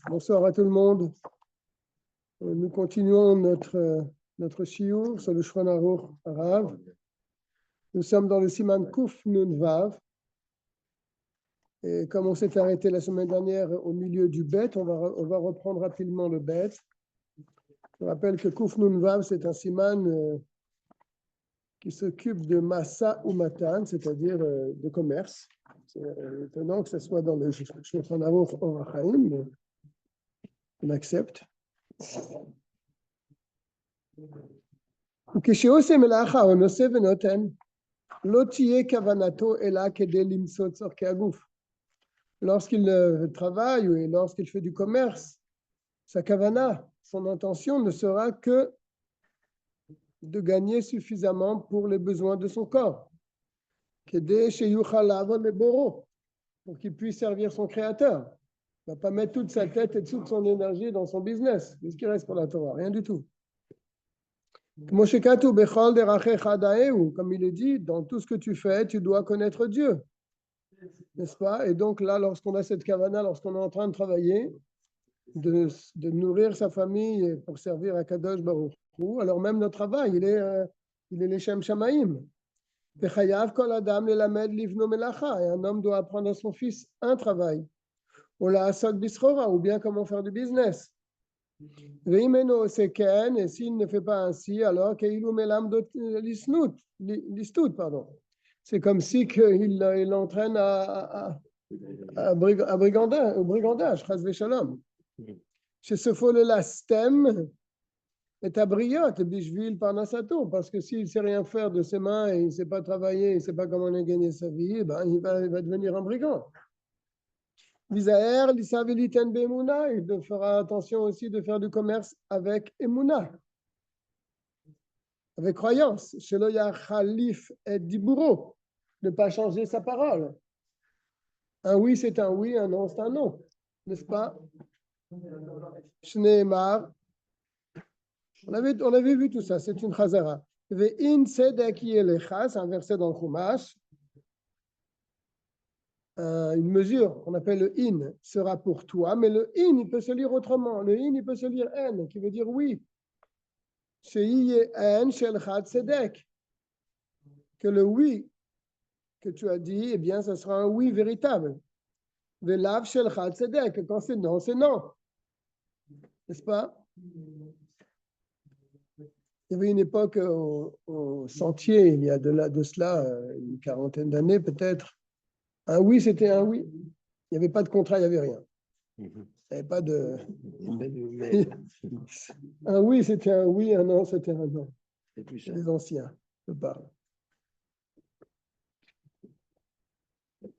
Bonsoir à tout le monde. Nous continuons notre shiur sur le Shulchan Aruch Rav. Nous sommes dans le Siman Kuf Nun Vav. Et comme on s'est arrêté la semaine dernière au milieu du Bet, on va reprendre rapidement le Bet. Je rappelle que Kuf Nun Vav, c'est un Siman qui s'occupe de Massa ou Matan, c'est-à-dire de commerce. C'est étonnant que ce soit dans le Shulchan Aruch Orach Chaim, mais on accepte. וכשעושה מלאכה או נושא ונותן, לא תהיה כוונתו אלא כדי למצוא צורכי הגוף. Lorsqu'il travaille ou lorsqu'il fait du commerce, sa kavana, son intention ne sera que de gagner suffisamment pour les besoins de son corps. כדי שיוכל לעבוד לבוראו, pour qu'il puisse servir son créateur. Il ne va pas mettre toute sa tête et toute son énergie dans son business. Qu'est-ce qui reste pour la Torah? Rien du tout. Comme il est dit, dans tout ce que tu fais, tu dois connaître Dieu. N'est-ce pas? Et donc là, lorsqu'on a cette kavana, lorsqu'on est en train de travailler, de nourrir sa famille pour servir à Kadosh Baruch Hu, alors même notre travail, il est l'Eshem Shamaim. Et un homme doit apprendre à son fils un travail. Ou bien comment faire du business. Et s'il ne fait pas ainsi, alors c'est comme si il entraîne au brigandage, chas v'shalom. Chez ce fol-là, stem est abriote, bishvil parnasato, parce que s'il ne sait rien faire de ses mains et il ne sait pas travailler, il ne sait pas comment gagner sa vie, ben, il va devenir un brigand. Il fera attention aussi de faire du commerce avec Emouna, avec croyance. Ne pas changer sa parole. Un oui, c'est un oui, un non, c'est un non. N'est-ce pas? Shneemar. On avait vu tout ça, c'est une chazara. Ve'in tzedek yelecha, c'est un verset dans le Chumash. Une mesure qu'on appelle le in sera pour toi, mais le in, il peut se lire autrement. Le in, il peut se lire en, qui veut dire oui. Que le oui que tu as dit, eh bien, ce sera un oui véritable. Quand c'est non, c'est non. N'est-ce pas? Il y avait une époque au Sentier, il y a de cela une quarantaine d'années peut-être. Un oui, c'était un oui. Il n'y avait pas de contrat, il n'y avait rien. Il n'y avait pas de... Un oui, c'était un oui, un non, c'était un non. Les anciens, je parle.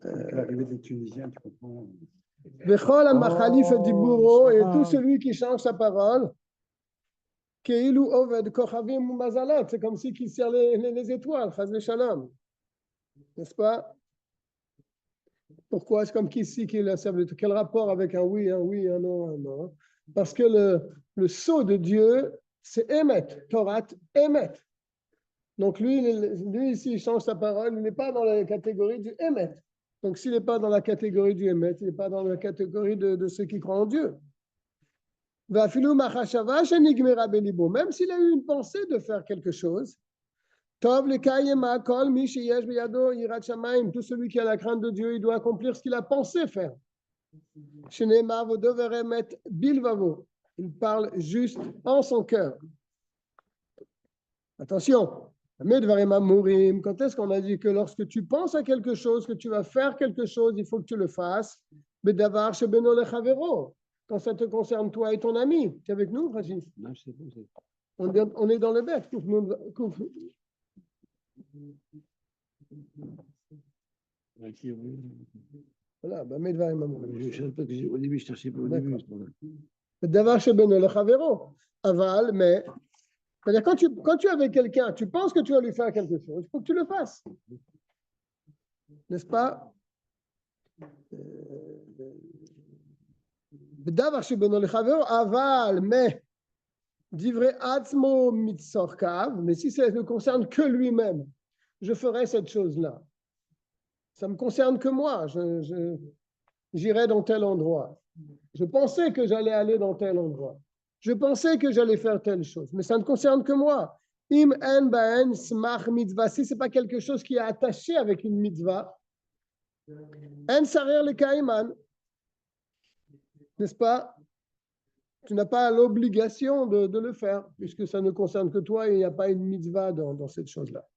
L'arrivée des Tunisiens, tu comprends. Vechol al-Machalif Diburo, et tout celui qui change sa parole, Keilu Oved Kochavim Mazalat, c'est comme si il sert les étoiles, Chaz Shalom. N'est-ce pas? Pourquoi? C'est comme ici qu'il a servi. Quel rapport avec un oui, un non, un non? Parce que le sceau de Dieu, c'est Emet, Torah Emet. Donc lui ici, il change sa parole, il n'est pas dans la catégorie du Emet. Donc s'il n'est pas dans la catégorie du Emet, il n'est pas dans la catégorie de ceux qui croient en Dieu. Même s'il a eu une pensée de faire quelque chose, tout celui qui a la crainte de Dieu, il doit accomplir ce qu'il a pensé faire. Il parle juste en son cœur. Attention, quand est-ce qu'on a dit que lorsque tu penses à quelque chose, que tu vas faire quelque chose, il faut que tu le fasses. Quand ça te concerne toi et ton ami. Tu es avec nous, Rachid? Non, je sais pas. On est dans le bête. Voilà, au début, je cherchais pas au début. Aval, mais c'est-à-dire quand tu es avec quelqu'un, tu penses que tu vas lui faire quelque chose, il faut que tu le fasses. N'est-ce pas? Aval, mais mais si ça ne concerne que lui-même, je ferai cette chose-là. ça me concerne que moi. J'irai dans tel endroit. Je pensais que j'allais aller dans tel endroit. Je pensais que j'allais faire telle chose, mais ça ne concerne que moi. Im en baen smach mitzvah. Si ce n'est pas quelque chose qui est attaché avec une mitzvah, en sarir le kaiman, n'est-ce pas? Tu n'as pas l'obligation de le faire, puisque ça ne concerne que toi et il n'y a pas une mitzvah dans cette chose-là.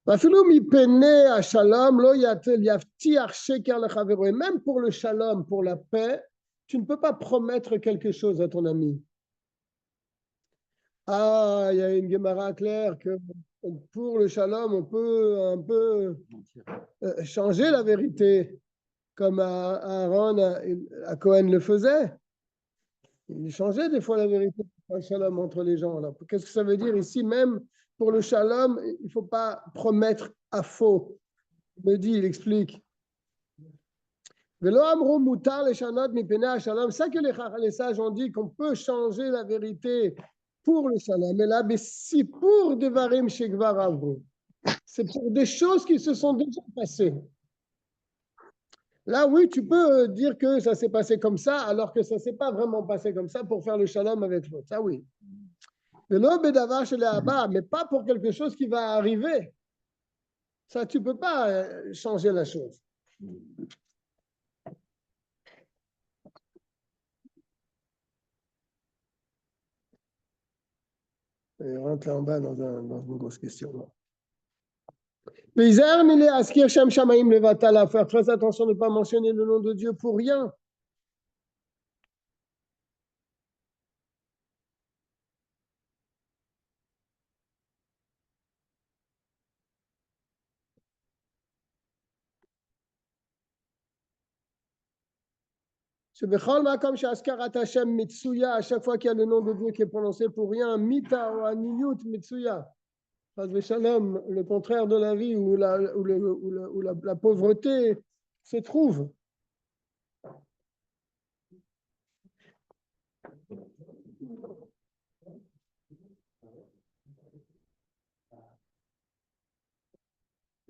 Même pour le shalom, pour la paix, tu ne peux pas promettre quelque chose à ton ami. Ah, il y a une Gemara claire que pour le shalom, on peut un peu changer la vérité, comme Aaron à Cohen le faisait. Il changeait des fois la vérité pour le shalom entre les gens. Qu'est-ce que ça veut dire ici? Même pour le shalom, il ne faut pas promettre à faux. Il explique. C'est ça que les sages ont dit qu'on peut changer la vérité pour le shalom. Mais là, si pour devarim shekvar avru, c'est pour des choses qui se sont déjà passées. Là, oui, tu peux dire que ça s'est passé comme ça, alors que ça ne s'est pas vraiment passé comme ça pour faire le shalom avec l'autre. Ça, oui. Mais pas pour quelque chose qui va arriver. Ça, tu ne peux pas changer la chose. Et on rentre là en bas dans une grosse question. Faire très attention de ne pas mentionner le nom de Dieu pour rien. À chaque fois qu'il y a le nom de Dieu qui est prononcé pour rien, mita ou aniyut mitsuya. Le contraire de la vie où la pauvreté se trouve.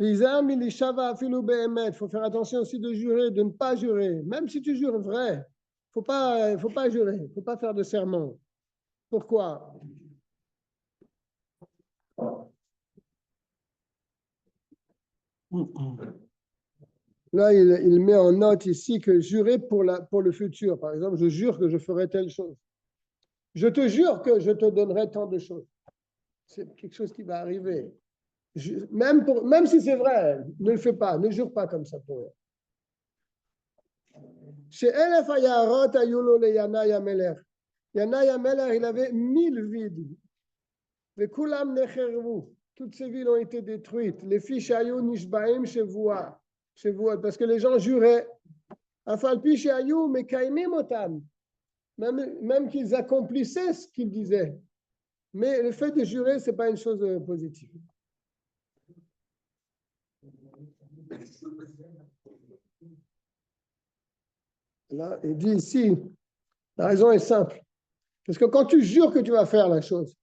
Il faut faire attention aussi de jurer, de ne pas jurer. Même si tu jures vrai, il ne faut pas jurer, il ne faut pas faire de serment. Pourquoi? Là, il met en note ici que jurer pour le futur. Par exemple, je jure que je ferai telle chose. Je te jure que je te donnerai tant de choses. C'est quelque chose qui va arriver. Même si c'est vrai, ne le fais pas, ne jure pas comme ça pour eux. Chez Elef Ayarot Ayulo le Yanai Ameler. Yanai Ameler, il avait 1000 villes. Les Kulam Nechervu. Toutes ces villes ont été détruites. Les fiches Ayou Nishbaim Shevoua. Parce que les gens juraient. Afalpi Sheayou Mekaimim Otam. Même qu'ils accomplissaient ce qu'ils disaient. Mais le fait de jurer, ce n'est pas une chose positive. Là, il dit ici, la raison est simple. Parce que quand tu jures que tu vas faire la chose,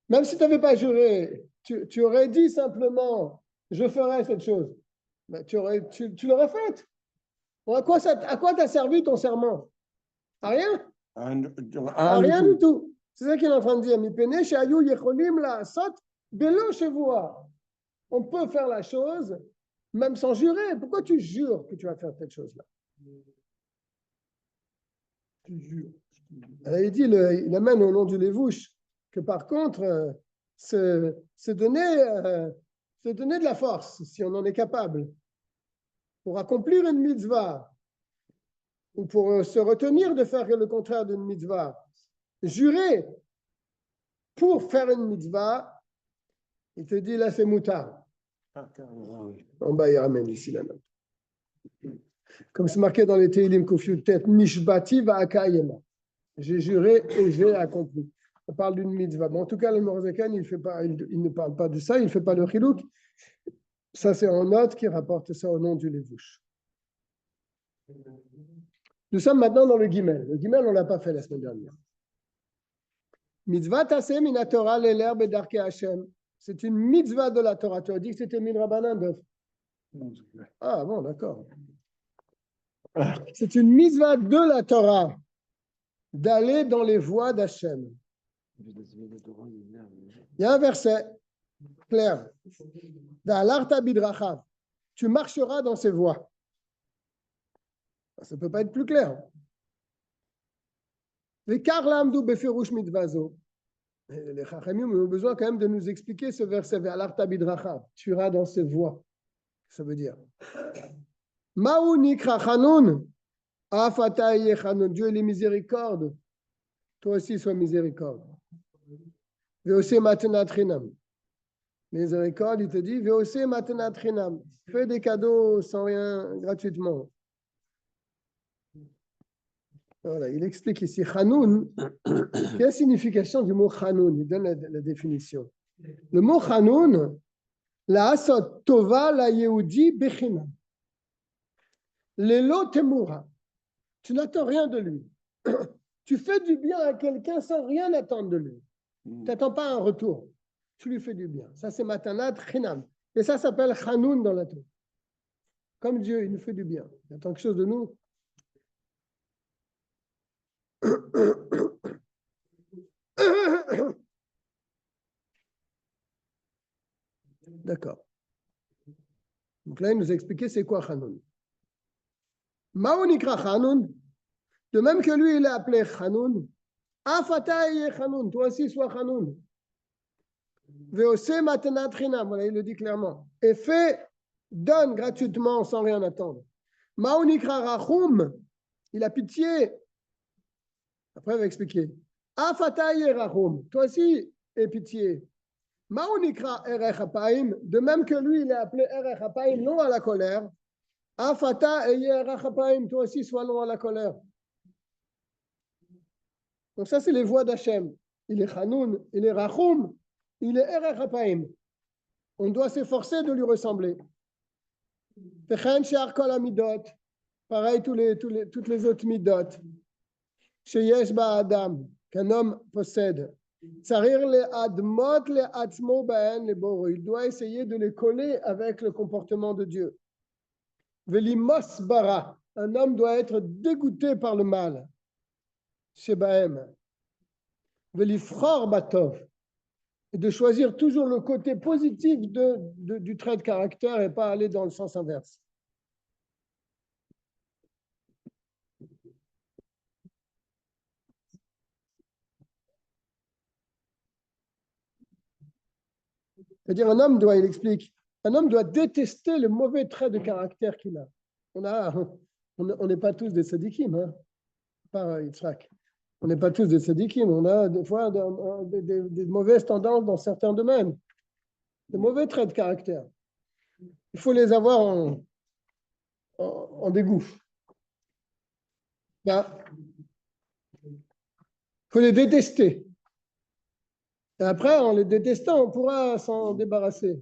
même si tu n'avais pas juré, tu aurais dit simplement, je ferai cette chose. Ben, tu l'aurais faite. Bon, à quoi t'a servi ton serment? À rien. À rien du tout. C'est ça qu'il est en train de dire. On peut faire la chose même sans jurer. Pourquoi tu jures que tu vas faire cette chose-là? Tu jures. Il dit, il amène au nom du Lévouche que par contre, c'est donner de la force, si on en est capable, pour accomplir une mitzvah ou pour se retenir de faire le contraire d'une mitzvah. Jurer pour faire une mitzvah, il te dit là c'est moutard. En bas il ramène ici la note. Comme c'est marqué dans les Teilim Kofiutet, Nishbati va akayema. J'ai juré et j'ai accompli. On parle d'une mitzvah. Bon, en tout cas, le Morzekan, il ne parle pas de ça, il ne fait pas le chilouk. Ça, c'est en note qui rapporte ça au nom du Lévouche. Nous sommes maintenant dans le Gimel. Le Gimel, on ne l'a pas fait la semaine dernière. Mitzvah taseh min Torah l'herbe et d'arke Hashem. C'est une mitzvah de la Torah. Tu as dit que c'était min Rabbanan. Ah bon, d'accord. C'est une mitzvah de la Torah d'aller dans les voies d'Hachem. Il y a un verset clair. D'Alarta bidrachav. Tu marcheras dans ses voies. Ça ne peut pas être plus clair. Les karlamdu beferush mitvazo. Les chachamim ont besoin quand même de nous expliquer ce verset. D'Alarta bidrachav. Tu iras dans ses voies. Ça veut dire. Maou nikra chanun. Afataye chanun. Dieu est miséricorde. Toi aussi sois miséricorde. Veose matenat chinam. Miséricorde, il te dit, Veose matenat chinam. Fais des cadeaux sans rien, gratuitement. Voilà, il explique ici Chanoun. Quelle est la signification du mot Chanoun? Il donne la définition. Le mot Chanoun, la asot tova la yehudi bechinam. Lelo temura. Tu n'attends rien de lui. Tu fais du bien à quelqu'un sans rien attendre de lui. Tu n'attends pas un retour. Tu lui fais du bien. Ça, c'est matanat chinam. Et ça s'appelle Chanoun dans la Torah. Comme Dieu, il nous fait du bien. Il attend quelque chose de nous. D'accord. Donc là, il nous a expliqué c'est quoi Chanoun. Maonikra Chanoun, de même que lui, il est appelé Chanoun. Afataï Chanoun, toi aussi sois Chanoun. Veose matanat chinam, voilà, il le dit clairement. Et fais, donne gratuitement sans rien attendre. Maonikra Rachum, il a pitié. Après, il va expliquer. Afataï Rachum, toi aussi aie pitié. Maonikra Erech Apaim, de même que lui, il est appelé Erech Apaim, non à la colère. Afata et Erech Apaim, toi aussi sois non à la colère. Donc ça, c'est les voies d'Hachem. Il est Chanoun, il est Rachum, il est Erech Apaim. On doit s'efforcer de lui ressembler. Techen Shear Kol Amidot, pareil toutes les autres midot. Sheyesh Ba Adam, qu'un homme possède. Tsarir le admot le atzmo ba'en le boro. Il doit essayer de les coller avec le comportement de Dieu. Velimos bara. Un homme doit être dégoûté par le mal. Shebaem. Velifror batov. Et de choisir toujours le côté positif du trait de caractère et pas aller dans le sens inverse. C'est-à-dire il explique, un homme doit détester le mauvais trait de caractère qu'il a. On n'est pas tous des sadikim, hein, par Yitzhak. On n'est pas tous des sadikim. On a des fois des mauvaises tendances dans certains domaines, des mauvais traits de caractère. Il faut les avoir en dégoût. Il faut les détester. Et après, en les détestant, on pourra s'en débarrasser.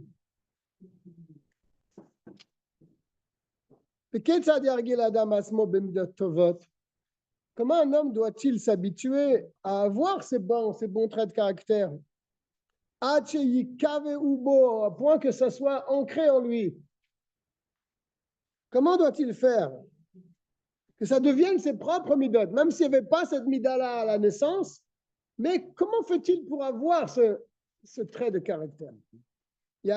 Comment un homme doit-il s'habituer à avoir ces bons traits de caractère? À point que ça soit ancré en lui. Comment doit-il faire? Que ça devienne ses propres midot, même s'il n'y avait pas cette mida-là à la naissance, mais comment fait-il pour avoir ce trait de caractère? Il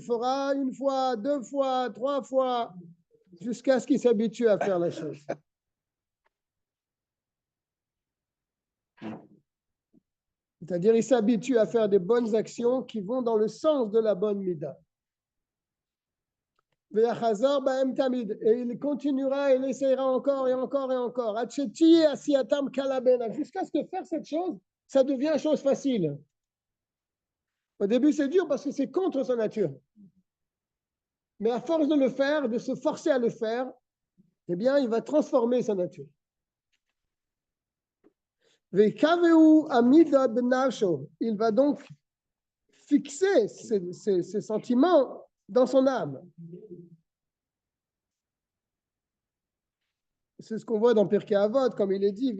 fera une fois, 2 fois, 3 fois, jusqu'à ce qu'il s'habitue à faire la chose. C'est-à-dire, il s'habitue à faire des bonnes actions qui vont dans le sens de la bonne mida. Et il continuera, il essaiera encore et encore et encore. Jusqu'à ce que faire cette chose, ça devient chose facile. Au début, c'est dur parce que c'est contre sa nature. Mais à force de le faire, de se forcer à le faire, eh bien, il va transformer sa nature. Il va donc fixer ses sentiments dans son âme. C'est ce qu'on voit dans Pirkei Avot, comme il est dit,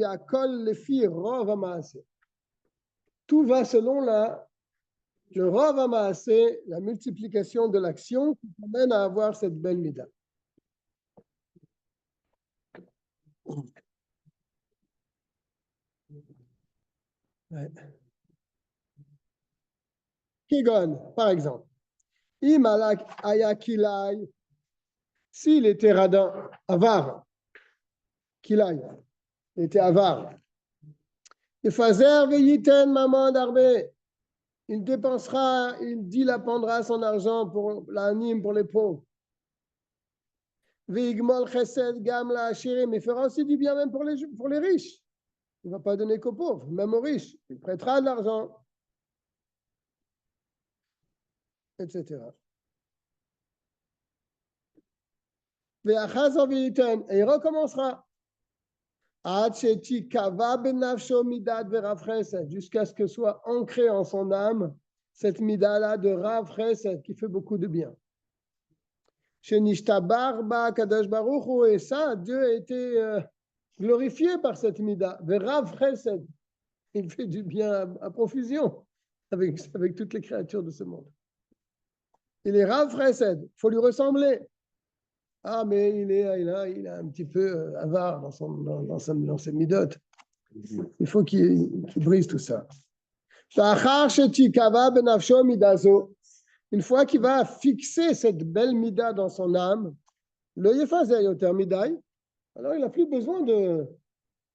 tout va selon le Rav Hamaaseh, la multiplication de l'action qui amène à avoir cette belle mida. Ouais. Kigon, par exemple. Imalak ayakilai, s'il était radin, avare, kilai, il était avare. Yefazer veyiten maman d'arbe, il dépensera, il dilapendra son argent pour l'anime, pour les pauvres. Veigmol chesed gam la ashirim, il fera aussi du bien même pour les riches. Il ne va pas donner qu'aux pauvres, même aux riches. Il prêtera de l'argent, etc. Et il recommencera. Jusqu'à ce que soit ancré en son âme cette mida-là de Rav Chesed qui fait beaucoup de bien. Et ça, Dieu a été glorifié par cette mida. Rav Chesed, il fait du bien à profusion avec toutes les créatures de ce monde. Il est Rav Chesed, il faut lui ressembler. Ah, mais il est un petit peu avare dans ses midotes. Il faut qu'il brise tout ça. Une fois qu'il va fixer cette belle mida dans son âme, le yefazer yoter midai, alors il n'a plus besoin de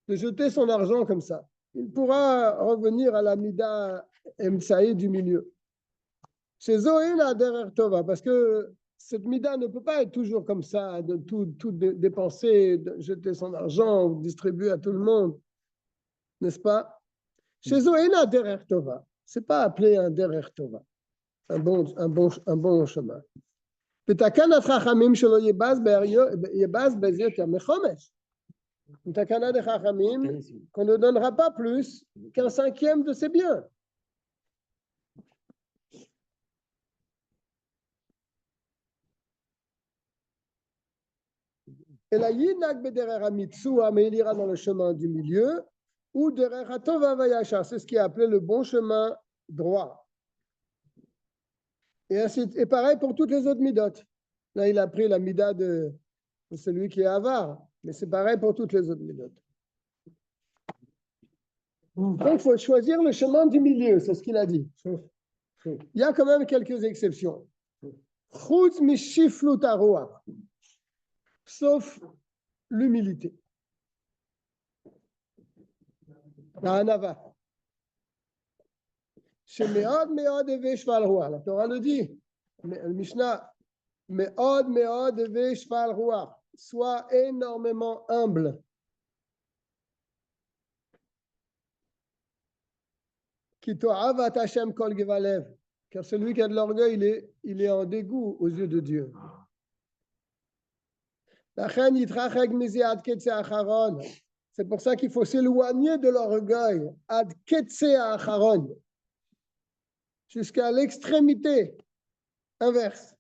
jeter son argent comme ça. Il pourra revenir à la mida emsaï du milieu. Chez Zoé, derrière Tova, parce que cette mida ne peut pas être toujours comme ça, de tout dépenser, de jeter son argent, ou distribuer à tout le monde, n'est-ce pas? Chez Zoéna derrière Tova, c'est pas appelé un derrière Tova, un bon chemin. Petakana Chachamim shelo yebaz bezet mechomesh. Petakana de Chachamim qu'on ne donnera pas plus qu'un cinquième de ses biens. Et la yinak bederer hamitsua, mais il ira dans le chemin du milieu, ou derer hatova vayachar, c'est ce qui est appelé le bon chemin droit. Et pareil pour toutes les autres midot. Là, il a pris la mida de celui qui est avare, mais c'est pareil pour toutes les autres midot. Donc, il faut choisir le chemin du milieu, c'est ce qu'il a dit. Il y a quand même quelques exceptions. Chutz mishiflut haruach, sauf l'humilité. La hanava. Shemeod meod eve shval ruach. La Torah le dit. Le Mishnah. Meod meod eve shval ruach. Sois énormément humble. Ki to'avat Hashem kol gevalev. Car celui qui a de l'orgueil, il est en dégoût aux yeux de Dieu. C'est pour ça qu'il faut s'éloigner de l'orgueil. Ad ketse acharon. Jusqu'à l'extrémité inverse.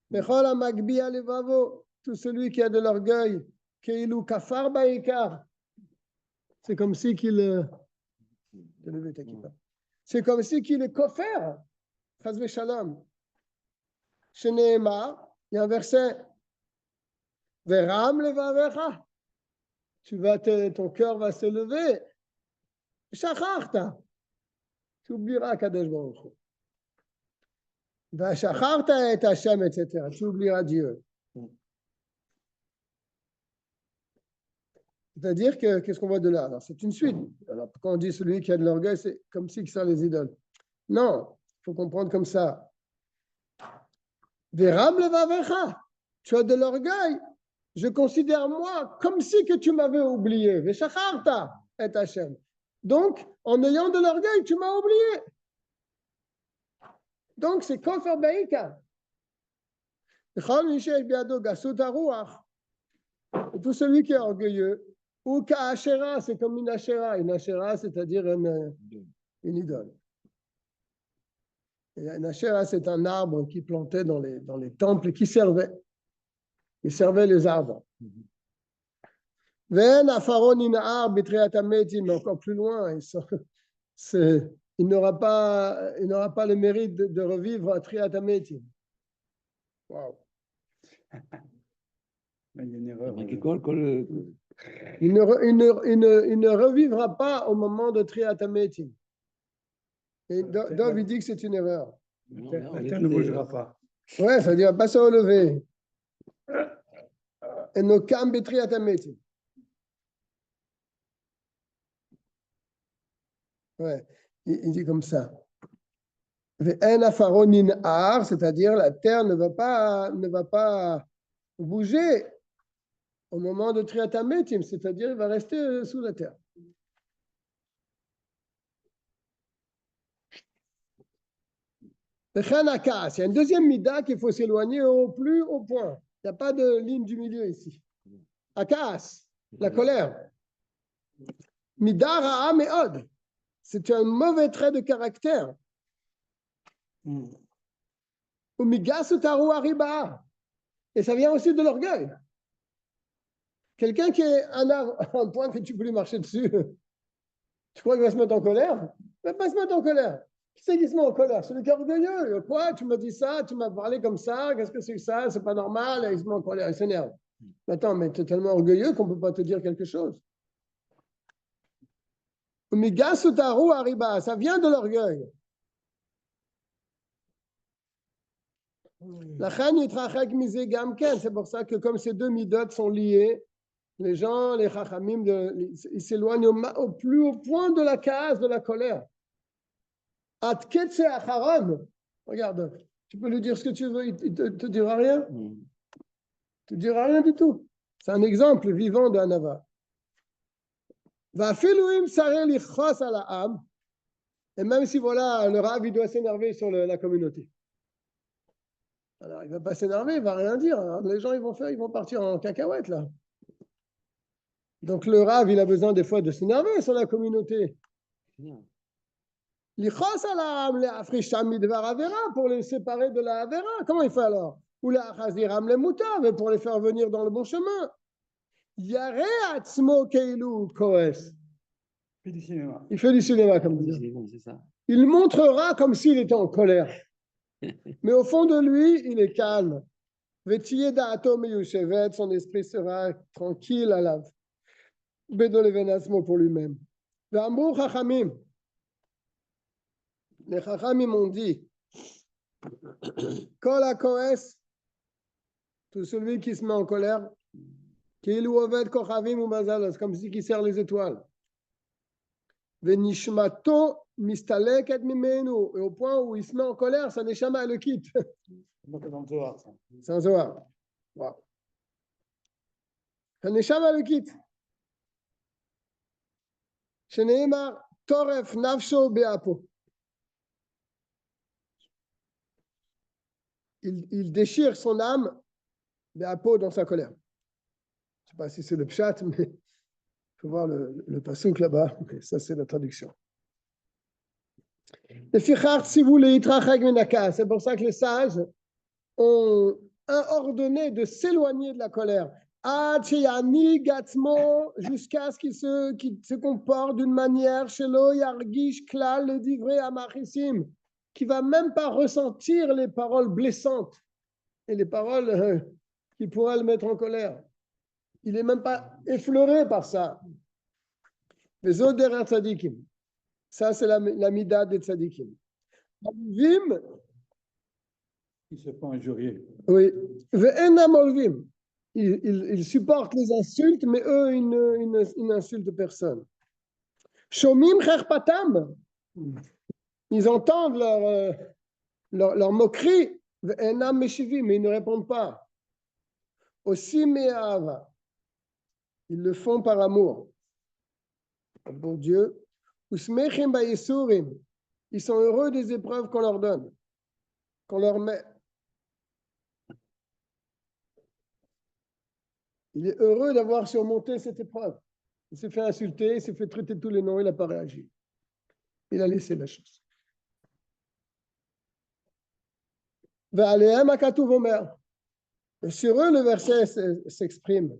Mechol amagbi alevavo. Tout celui qui a de l'orgueil, keilu kafar ba'ikar. C'est comme si qu'il c'est comme si qu'il est kofer. Chas v'shalom. Sheneemar, il y a un verset. Veram levavecha. Ton cœur va se lever. Shacharta. Tu oublieras Kadosh Baruch Hu. Va shacharta et Hashem, etc. Tu oublieras Dieu. C'est-à-dire que, qu'est-ce qu'on voit de là? Alors, c'est une suite. Alors, quand on dit celui qui a de l'orgueil, c'est comme si que ça les idoles. Non, il faut comprendre comme ça. Veram levavecha. Tu as de l'orgueil. Je considère moi comme si que tu m'avais oublié. Veshacharta et Hashem. Donc, en ayant de l'orgueil, tu m'as oublié. Donc, c'est kofer beika. Tout celui qui est orgueilleux, ou ka'ashera, c'est comme une ashera. Une ashera, c'est-à-dire une idole. Et une ashera, c'est un arbre qui plantait dans les temples et qui servait. Il servait les arbres. Mais encore plus loin, il n'aura pas le mérite de revivre Triat HaMetim. Wow. Il y a une erreur. Il ne revivra pas au moment de Triat HaMetim. Et Dov, il dit que c'est une erreur. La terre ne bougera pas. Ouais, ça dit, il ne va pas se relever. Et nos camps Triat HaMetim. Ouais, il dit comme ça. C'est-à-dire la terre ne va pas bouger au moment de Triat HaMetim, c'est-à-dire il va rester sous la terre. Il y a une deuxième mida qu'il faut s'éloigner au plus haut point. Il n'y a pas de ligne du milieu ici. Akas, la colère. Mida ra'a me'od. C'est un mauvais trait de caractère. Et ça vient aussi de l'orgueil. Quelqu'un qui est un point que tu peux lui marcher dessus, tu crois qu'il va se mettre en colère? Il ne va pas se mettre en colère. Qui c'est qui se met en colère? Celui qui est orgueilleux. Quoi? Tu m'as dit ça, tu m'as parlé comme ça, qu'est-ce que c'est que ça? C'est pas normal. Il se met en colère, il s'énerve. Attends, mais tu es tellement orgueilleux qu'on ne peut pas te dire quelque chose. Ça vient de l'orgueil. C'est pour ça que comme ces deux midot sont liés, les gens, les chachamim, ils s'éloignent au plus haut point de la case, de la colère. Regarde, tu peux lui dire ce que tu veux, il ne te dira rien. Il ne te dira rien du tout. C'est un exemple vivant de Hanava. Et même si voilà, le Rav, il doit s'énerver sur la communauté. Alors, il ne va pas s'énerver, il ne va rien dire. Alors, les gens, ils vont partir en cacahuète, là. Donc, le Rav, il a besoin des fois de s'énerver sur la communauté. Pour les séparer de la Avera. Comment il fait alors? Ou la Chaziram le Moutar, mais pour les faire venir dans le bon chemin. Yare Atzmo Keilu Koes. Il fait du cinéma, comme dit. Il montrera comme s'il était en colère. Mais au fond de lui, il est calme. Son esprit sera tranquille à la Bédolevenasmo pour lui-même. Les Chachamim m'ont dit Kol HaKoes, tout celui qui se met en colère, Keilu Oved Kochavim ou Mazalos, comme si qui sert les étoiles. Venishmato mistaleket mimenu, et au point où il se met en colère, sa neshama le quitte. C'est un Zohar. Wow. Sa neshama le quitte. Sheneimar toref nafsho beapo. Il déchire son âme beapo dans sa colère. Je ne sais pas si c'est le pshat, mais il faut voir le passouk là-bas. Ça, c'est la traduction. C'est pour ça que les sages ont ordonné de s'éloigner de la colère. Jusqu'à ce qu'il se comporte d'une manière qui ne va même pas ressentir les paroles blessantes et les paroles qui pourraient le mettre en colère. Il n'est même pas effleuré par ça. Les autres derrière tzadikim. Ça, c'est la mida des tzadikim. Vim, il se fait injurier. oui. Ils supportent les insultes, mais eux, ils n'insultent personne. Shomim cherpatam. Ils entendent leur moquerie, mais ils ne répondent pas. Aussi me'ava. Ils le font par amour. Pour Dieu. Ils sont heureux des épreuves qu'on leur donne, qu'on leur met. Il est heureux d'avoir surmonté cette épreuve. Il s'est fait insulter, il s'est fait traiter de tous les noms, il n'a pas réagi. Il a laissé la chose. Et sur eux, le verset s'exprime.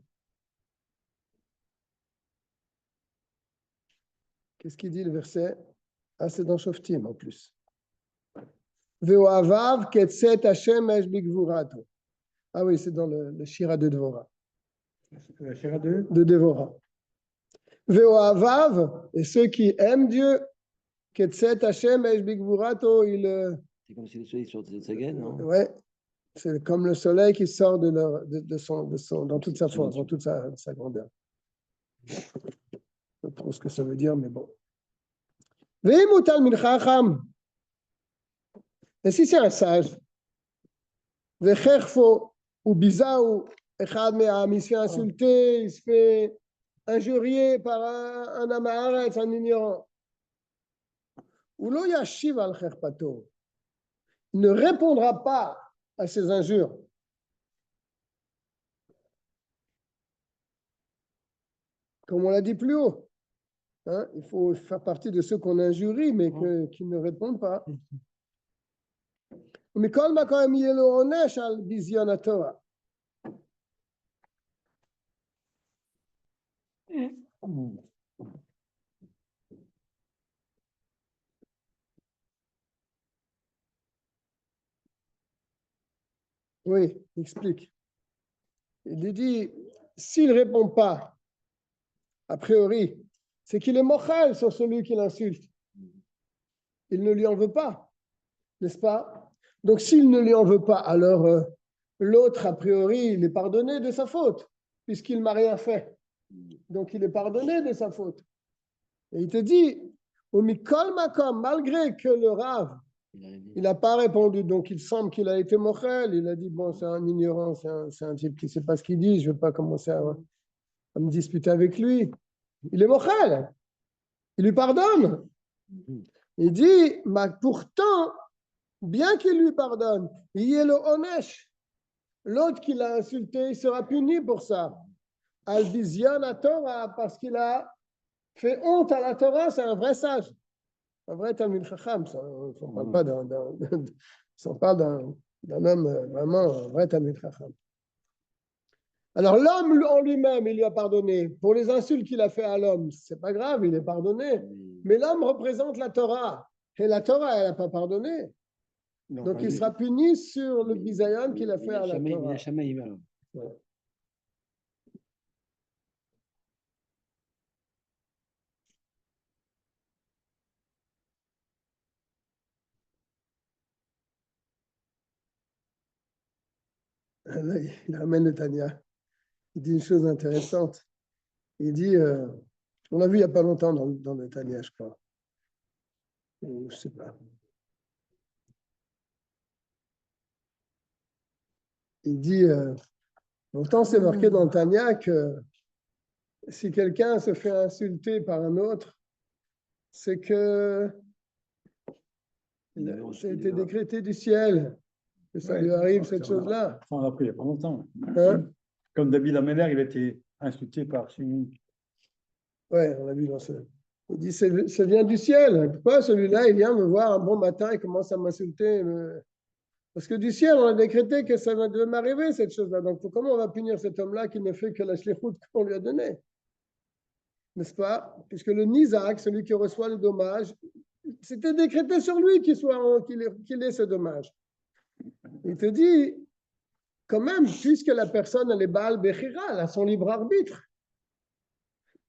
Qu'est-ce qu'il dit le verset? Ah, c'est dans Shoftim en plus. Ve'ohavav ketzet Hashem esh bigvurato. Ah oui, c'est dans le Shira de Dvorah. La Shira de De Dévorah. Ve'ohavav, et ceux qui aiment Dieu, ketzet Hashem esh bigvurato, C'est comme si le soleil sortait de sa gaine, non? ouais, c'est comme le soleil qui sort dans toute sa force, dans toute sa grandeur. Je sais pas trop ce que ça veut dire, mais bon. Ve'imutal min chacham. Et si c'est un sage, ve'cherfo ou bizaou, echad me'am, il se fait insulter, il se fait injurier par un amaharetz, un ignorant. Ou lo yashiv al cherpato, il ne répondra pas à ses injures. Comme on l'a dit plus haut, hein, il faut faire partie de ceux qu'on injurie, mais qui ne répondent pas. Mikol makom yelo onesh al bizyon haTorah. Oui, il explique. Il dit, s'il ne répond pas, a priori, c'est qu'il est mochal sur celui qui l'insulte. Il ne lui en veut pas, n'est-ce pas? Donc, s'il ne lui en veut pas, alors l'autre, a priori, il est pardonné de sa faute, puisqu'il ne m'a rien fait. Donc, il est pardonné de sa faute. Et il te dit, au mikol makom, malgré que le Rav, il n'a pas répondu, donc il semble qu'il a été mochel, il a dit, bon, c'est un ignorant, c'est un type qui ne sait pas ce qu'il dit, je ne vais pas commencer à me disputer avec lui. Il est mochel, il lui pardonne. Il dit, mais pourtant, bien qu'il lui pardonne, il y a le onesh, l'autre qui l'a insulté, il sera puni pour ça. Al-Bizyan à Torah, parce qu'il a fait honte à la Torah, c'est un vrai sage. Un vrai Talmid Chacham, on ne parle pas d'un homme vraiment un vrai Talmid Chacham. Alors l'homme en lui-même, il lui a pardonné. Pour les insultes qu'il a fait à l'homme, c'est pas grave, il est pardonné. Mais l'homme représente la Torah. Et la Torah, elle n'a pas pardonné. Donc il sera puni sur le bisayon qu'il a fait à la Torah. Ouais. Là, il ramène le Tanya. Il dit une chose intéressante. Il dit, on l'a vu il n'y a pas longtemps dans le Tanya, je crois. Je ne sais pas. Il dit, pourtant c'est marqué dans le Tanya que si quelqu'un se fait insulter par un autre, c'est que ça a été décrété du ciel, que ça lui arrive cette chose-là. On l'a appris il n'y a pas longtemps. Hein? Comme David Améler, il a été insulté par Shimi. Oui, on l'a vu dans ce. Il dit, ça vient du ciel. Pourquoi celui-là, il vient me voir un bon matin et commence à m'insulter? Parce que du ciel, on a décrété que ça devait m'arriver, cette chose-là. Donc, comment on va punir cet homme-là qui ne fait que la shlichut qu'on lui a donnée? N'est-ce pas? Puisque le Nizak, celui qui reçoit le dommage, c'était décrété sur lui qu'il ait ce dommage. Il te dit, quand même, puisque la personne, elle est Baal Bechira, elle a son libre arbitre,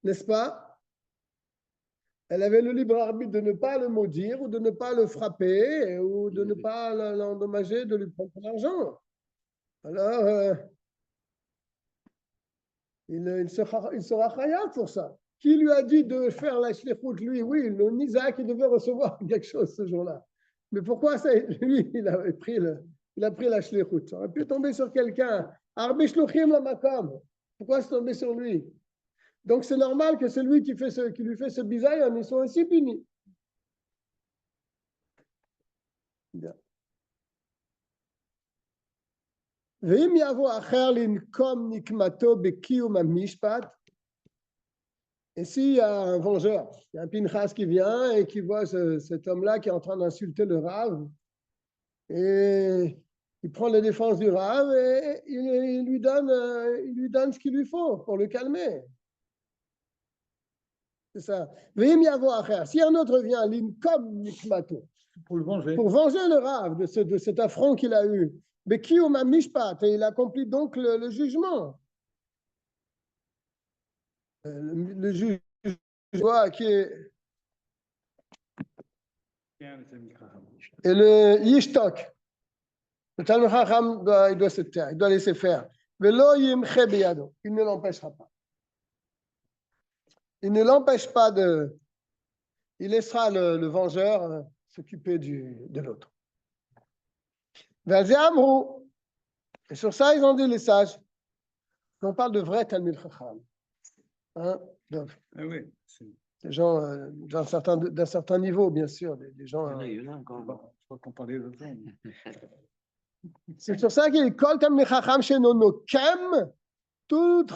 n'est-ce pas? Elle avait le libre arbitre de ne pas le maudire ou de ne pas le frapper ou de ne pas l'endommager, de lui prendre l'argent. Alors, il sera khayab pour ça. Qui lui a dit de faire la shlichut? Lui, oui, le Nizak, il devait recevoir quelque chose ce jour-là. Mais pourquoi ça, lui, il a pris la shlichut? Ça aurait pu tomber sur quelqu'un. Arbi shluchim la makom. Pourquoi c'est tombé sur lui? Donc c'est normal que celui qui lui fait ce bisayon, ils sont ainsi punis. Bien. Ve'im yavo acher linkom nikmato bekiyum hamishpat. Et s'il y a un vengeur, il y a un Pinchas qui vient et qui voit cet homme-là qui est en train d'insulter le Rav, et il prend la défense du Rav et il lui donne ce qu'il lui faut pour le calmer. C'est ça. V'im yavo acher. Si un autre vient, l'inkom nikmato, Pour le venger. pour venger le Rav de cet affront qu'il a eu, Bekiuma mishpat, et il accomplit donc le jugement. Le juge qui est. Et le Yishtok, le Talmud Chacham il doit se taire, il doit laisser faire. Velo yimche beyado, il ne l'empêchera pas. Il ne l'empêche pas de. Il laissera le vengeur s'occuper de l'autre. Et sur ça, ils ont dit les sages. On parle de vrai Talmud Chacham. Hein? Ah oui. Des gens d'un certain niveau, bien sûr. Des gens, Il y en a encore. Je crois qu'on parlait de ça. c'est sur ça qu'il colle Talmud Chacham chez Nonokem, tout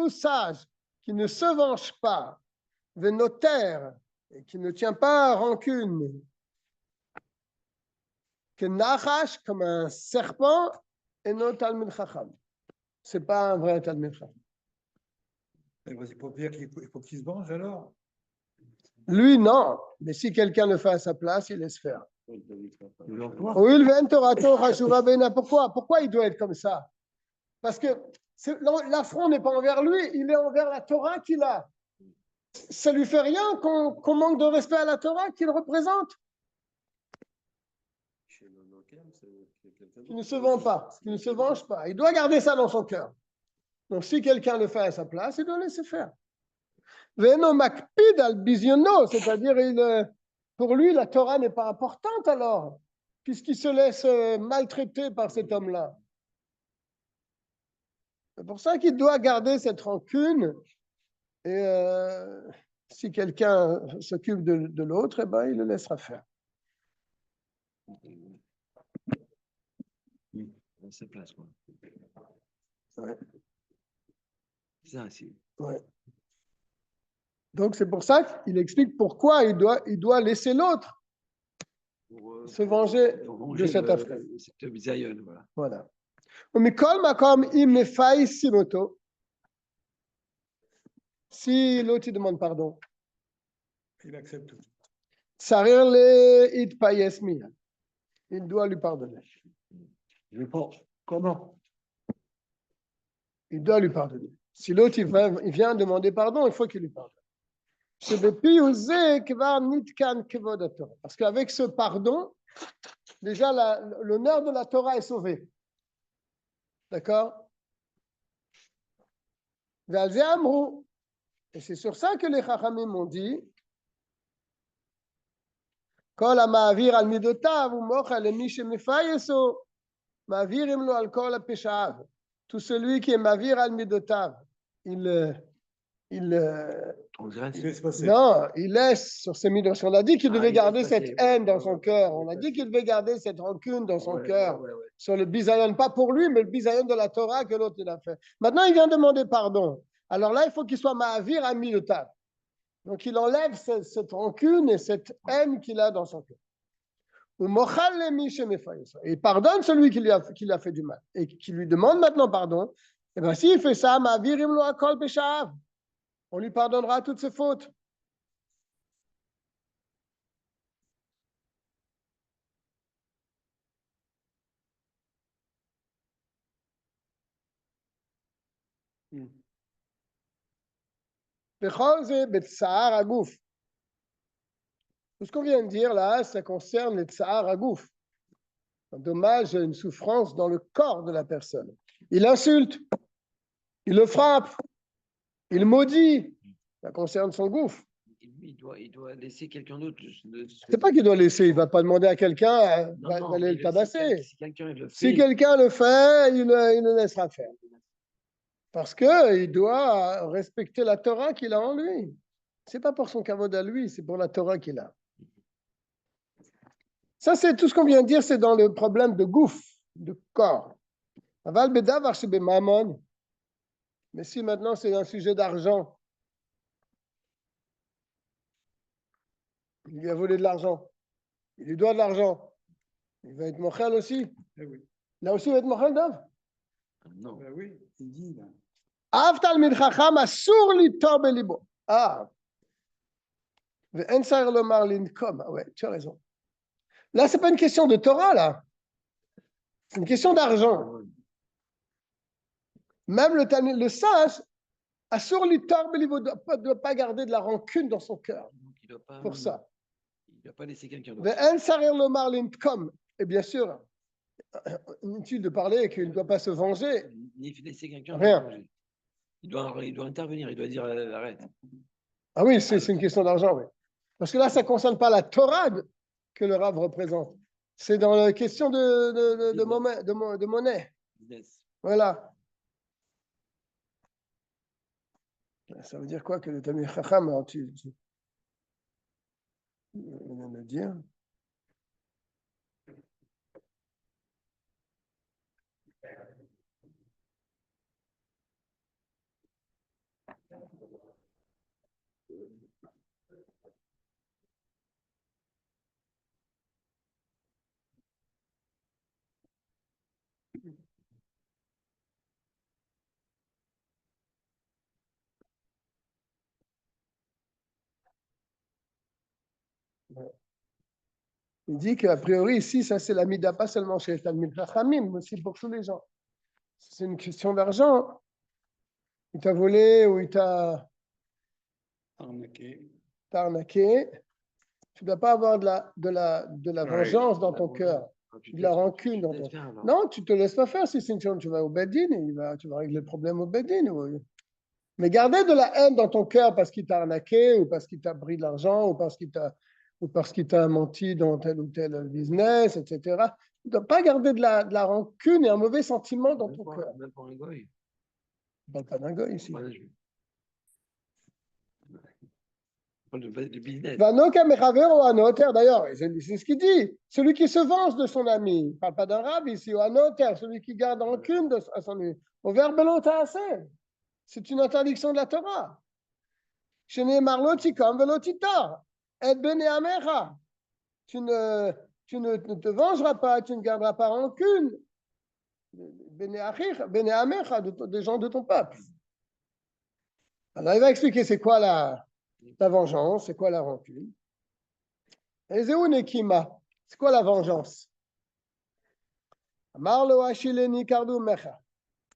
sage qui ne se venge pas, de notaire, et qui ne tient pas rancune, que Nachash, comme un serpent, et non Talmud Chacham. Ce n'est pas un vrai Talmud Chacham. Il faut dire qu'il faut qu'il se venge alors. Lui, non. Mais si quelqu'un le fait à sa place, il laisse faire. Pourquoi il doit être comme ça? Parce que l'affront n'est pas envers lui, il est envers la Torah qu'il a. Ça lui fait rien qu'on manque de respect à la Torah qu'il représente. Il ne se venge pas, il ne se venge pas. Il doit garder ça dans son cœur. Donc, si quelqu'un le fait à sa place, il doit laisser faire. Veno makpid al biziono, c'est-à-dire pour lui, la Torah n'est pas importante alors, puisqu'il se laisse maltraiter par cet homme-là. C'est pour ça qu'il doit garder cette rancune. Et si quelqu'un s'occupe de l'autre, eh ben, il le laissera faire. À sa place, quoi. Ouais. C'est ça, c'est. Ouais. Donc c'est pour ça qu'il explique pourquoi il doit laisser l'autre se venger de cet affront. Cette bisaïeul, voilà. Voilà. Mikol makom im nefai simoto. Si l'autre demande pardon, Il accepte tout. Tsarir le itpayes miyan. Il doit lui pardonner. Je pense. Comment? Il doit lui pardonner. Si l'autre il vient demander pardon, il faut qu'il lui pardonne. Parce qu'avec ce pardon, déjà l'honneur de la Torah est sauvé. D'accord? Et c'est sur ça que les Chachamim ont dit Kol ha'ma'avir al midotav u'mocha lemí shemefayeso ma'avirim lo al kol ha'pesha'av. Tout celui qui est ma'avir al midotav, il laisse sur ses midot. On a dit qu'il devait garder cette haine dans son cœur. On a dit qu'il devait garder cette rancune dans son cœur. Sur le bisayon, pas pour lui, mais le bisayon de la Torah que l'autre il a fait. Maintenant, il vient demander pardon. Alors là, il faut qu'il soit ma'avir al midotav. Donc, il enlève cette rancune et cette haine qu'il a dans son cœur. Et il pardonne celui qui lui a fait du mal et qui lui demande maintenant pardon. Et bien, s'il fait ça, on lui pardonnera toutes ses fautes. Tout ce qu'on vient de dire là, ça concerne les tsahar agouf. Un dommage, une souffrance dans le corps de la personne. Il insulte, il le frappe, il maudit. Ça concerne son gouffre. Il doit laisser quelqu'un d'autre. C'est pas qu'il doit laisser, il ne va pas demander à quelqu'un d'aller le tabasser. Si quelqu'un le fait, il le laissera faire. Parce qu'il doit respecter la Torah qu'il a en lui. Ce n'est pas pour son kavod à lui, c'est pour la Torah qu'il a. Ça, c'est tout ce qu'on vient de dire, c'est dans le problème de gouffre, de corps. Aval bedavar shebe mamon. Mais si maintenant c'est un sujet d'argent, il lui a volé de l'argent, il lui doit de l'argent, il va être mochel aussi. Eh oui. Là aussi, il va être mochel d'Av. Non. Ben oui, il dit là. Av talmid chacham asur litor belibo. Ah, ואין שר לומר לנקום. Ah ouais, tu as raison. Là, ce n'est pas une question de Torah, là. C'est une question d'argent. Même le sage, assur litar belivo, ne doit pas garder de la rancune dans son cœur Donc, il doit pas, pour ça. il ne doit pas laisser quelqu'un d'autre. ואין שר לומר לנקום. Et bien sûr, inutile de parler qu'il ne doit pas se venger. Ni laisser quelqu'un Rien. d'autre. Il doit intervenir, il doit dire arrête. Ah oui, c'est une question d'argent, oui. Parce que là, ça ne concerne pas la Torah que le Rav représente. C'est dans la question de monnaie. Business. Voilà. Ça veut dire quoi que le Tamil Chacham, alors tu viens de le dire. Il dit qu'a priori, ici, ça c'est la mida, pas seulement chez les Talmid Chachamim, mais aussi pour tous les gens. C'est une question d'argent. Il t'a volé ou il t'a arnaqué. Tu ne dois pas avoir de la vengeance dans ton cœur, de la rancune dans ton cœur. Non, tu ne te laisses pas faire. Si c'est une chose, tu vas au Bedin, tu vas régler le problème au Bedin. Oui. Mais garder de la haine dans ton cœur parce qu'il t'a arnaqué ou parce qu'il t'a pris de l'argent ou parce qu'il t'a menti dans tel ou tel business, etc. Tu ne dois pas garder de la rancune et un mauvais sentiment dans ton cœur. Même pour un goy. On ne parle pas d'un gars ici. De business. D'ailleurs, c'est ce qu'il dit. Celui qui se venge de son ami. Il ne parle pas d'un rab ici, ou un notaire, celui qui garde rancune à son ami. Au verbe assez. C'est une interdiction de la Torah. Chez Marlotikam velotitar. Et bene amecha. Tu ne te vengeras pas, tu ne garderas pas rancune. Bene amecha, des gens de ton peuple. Alors, il va expliquer c'est quoi la vengeance, c'est quoi la rancune. Et Nekima, c'est quoi la vengeance? Marlo Achileni Kardou Mecha.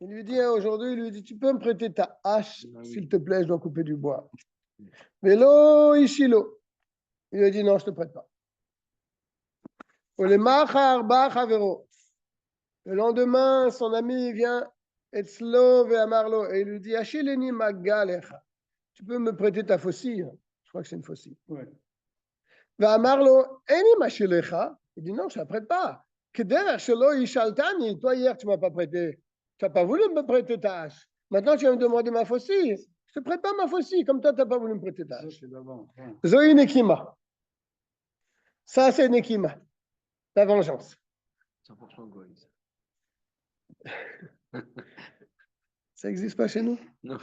Il lui dit aujourd'hui, tu peux me prêter ta hache, s'il te plaît, je dois couper du bois. Vélo Ishilo. Il lui dit non, je ne te prête pas. Le lendemain, son ami vient Etzlo et Amarlo et il lui dit Achileni Magalecha. Tu peux me prêter ta faucille? Je crois que c'est une faucille. Ouais. Amarlo, Eni Machilecha. Il dit non, je ne la prête pas. Toi, hier, tu ne m'as pas prêté. Tu n'as pas voulu me prêter ta hache. Maintenant, tu vas me demander ma faucille. Je ne te prête pas ma faucille, comme toi, tu n'as pas voulu me prêter ta hache. Zoï Nekima. Ça, c'est Nekima. La vengeance. 100% goy. Ça n'existe pas chez nous? Non.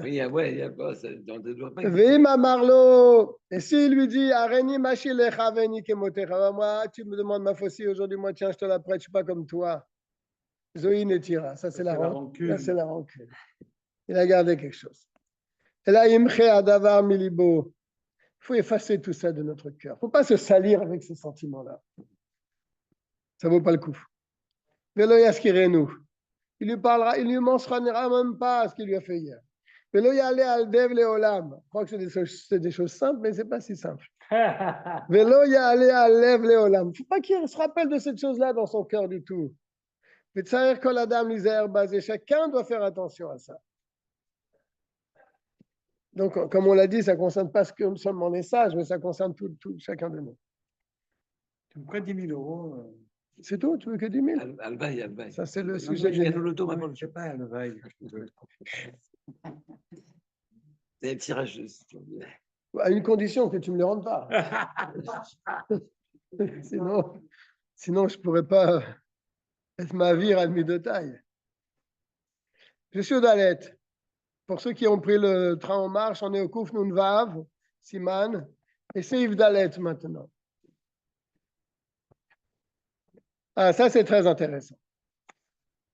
Oui, ouais, il n'y a pas. On ne doit pas. Vima Marlo. Et s'il lui dit, Areni Machilecha Veni Kemotecha, moi, tu me demandes ma faucille aujourd'hui, moi, tiens, je te la prête, je ne suis pas comme toi. Zoï Netira. Ça, c'est la rancune. Ça, c'est la rancune. Il a gardé quelque chose. Et là, Imche Adavar Milibo. Il faut effacer tout ça de notre cœur. Il ne faut pas se salir avec ces sentiments-là. Ça ne vaut pas le coup. Velo Yaskirenu. Il lui mentionnera même pas ce qu'il lui a fait hier. Velo Yale al Dev Leolam. Je crois que c'est des choses simples, mais ce n'est pas si simple. Velo Yale al Dev Leolam. Il ne faut pas qu'il se rappelle de cette chose-là dans son cœur du tout. Vetsaher Kol Adam Lizer Bazé. Chacun doit faire attention à ça. Donc, comme on l'a dit, ça ne concerne pas seulement les sages, mais ça concerne chacun de nous. Tu me prêtes 10 000 euros. C'est tout? Tu veux que 10 000? Albaï. Ça, c'est le sujet. Je gagne l'auto maintenant. Je ne sais pas, Albaï. C'est un tirage. À une condition, que tu ne me le rendes pas. sinon, je ne pourrais pas être ma vie à demi de taille. Je suis au Dalet. Pour ceux qui ont pris le train en marche, on est au Kouf Nun Vav, Siman, et c'est Yves Dalet maintenant. Ah, ça c'est très intéressant.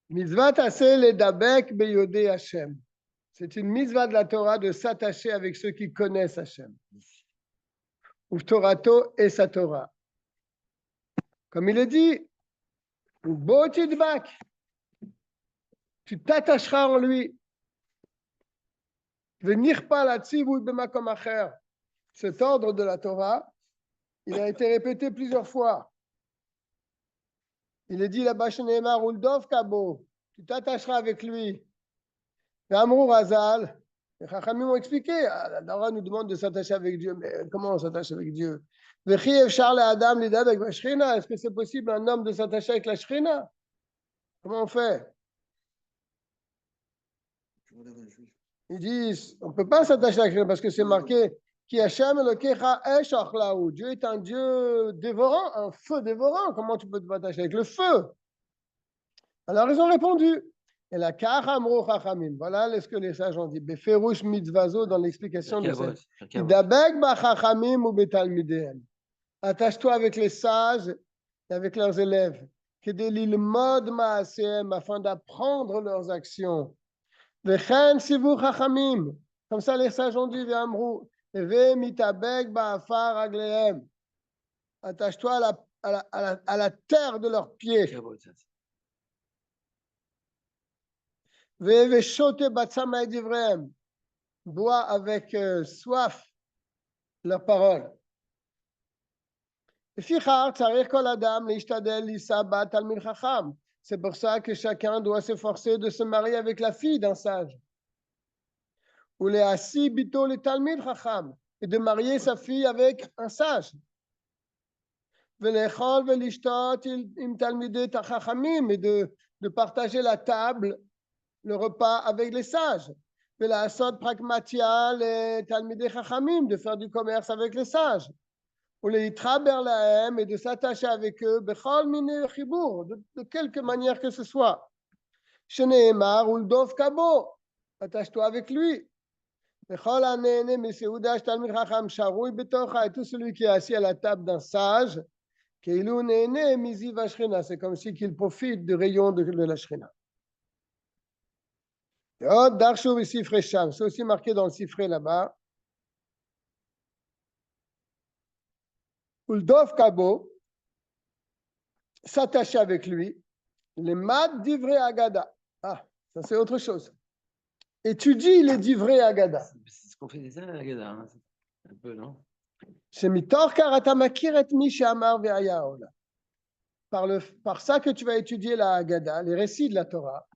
Mitzvah taseh ledabek beyodei Hashem. C'est une mitzvah de la Torah de s'attacher avec ceux qui connaissent Hashem. ou Torato et sa Torah. Comme il est dit, tu t'attacheras en lui. Venir pas là-dessus, cet ordre de la Torah, il a été répété plusieurs fois. Il est dit là-bas chez Nehemar, Uldov Kabo, tu t'attacheras avec lui. Amrou Razal, les Chachamim ont expliqué, la Torah nous demande de s'attacher avec Dieu, mais comment on s'attache avec Dieu? Est-ce que c'est possible un homme de s'attacher avec la Shrina? Comment on fait? Ils disent, on ne peut pas s'attacher avec Dieu parce que c'est marqué Dieu est un Dieu dévorant, un feu dévorant. Comment tu peux te attacher avec le feu? Alors ils ont répondu. Et la Kachamro Chachamim. Voilà ce que les sages ont dit. Beferush mitzvazo dans l'explication de cette. Idabek ba Chachamim ou betalmidehem. Attache-toi avec les sages et avec leurs élèves. Kedelil mod maasehem afin d'apprendre leurs actions. Vechen sivu chachamim. Comme ça, les sages ont dit, Ve'amru, Ve mitabek ba'afar aglehem. Attache-toi à la terre de leurs pieds. Ve'veshote batzama edivrehem. Bois avec soif leurs paroles. C'est pour ça que chacun doit s'efforcer de se marier avec la fille d'un sage. Ou les assis bito les talmid chacham, et de marier sa fille avec un sage. Et de partager la table, le repas avec les sages. De faire du commerce avec les sages. Ou les traberlahem et de s'attacher avec eux, de quelque manière que ce soit. Sheneemar ou l'dov kabo, attache-toi avec lui. Et tout celui qui est assis à la table d'un sage, c'est comme si qu'il profite du rayon de la Shrina. C'est aussi marqué dans le Sifré là-bas. Uldov Kabo, s'attacher avec lui, les mad divrei agada. Ah, ça c'est autre chose. Étudie les divrei agada. C'est ce qu'on fait des agada, hein. Un peu, non? Par ça que tu vas étudier la Haggadah, les récits de la Torah,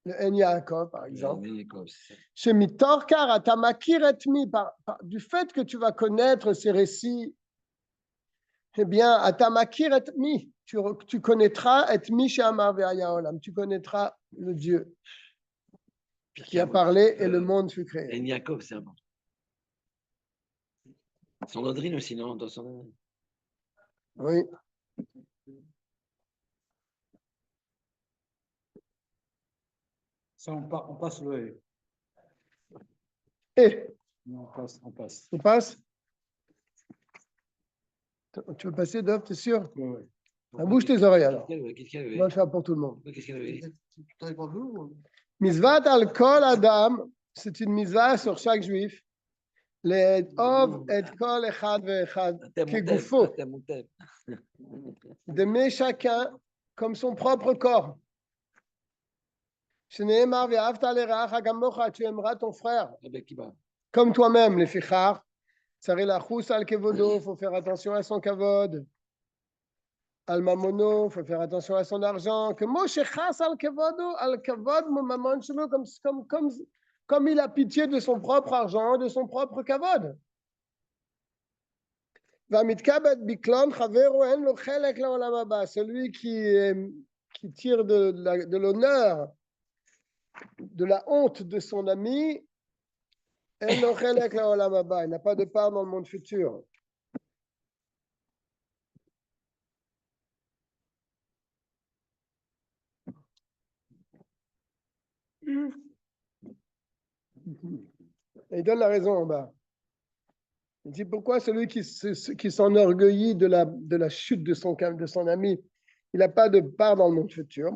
le En Yaakov par exemple. Du fait que tu vas connaître ces récits, eh bien, Atamakir et mi, tu connaîtras et mi she'amar ve'aya olam, tu connaîtras le Dieu qui a parlé et le monde fut créé. En Yaakov, c'est important. Son doctrine aussi, non? Dans son... Oui. Ça, on passe le Et on passe. on passe. Tu veux passer, Dov, t'es sûr? Oui. Bouge tes oreilles alors. Qu'est-ce qu'elle avait? On va le faire pour tout le monde. Qu'est-ce qu'elle avait? Misvat al kol adam, c'est une misva sur chaque juif. Les ov et kol echad ve'echad, kegufo, d'aimer chacun comme son propre corps. Shneemar ve'avta le'racha kamocha, tu aimeras ton frère comme toi-même. Les fichar, tsari lachus al kevodo, faut faire attention à son kavod. Al mamono, faut faire attention à son argent. Que Moshe chas al kevodo, al kavod mamon shelo, comme il a pitié de son propre argent, de son propre kavod. Celui qui tire de l'honneur, de la honte de son ami, il n'a pas de part dans le monde futur. Et il donne la raison en bas. Il dit pourquoi celui qui s'enorgueillit de la chute de son ami, il n'a pas de part dans le monde futur.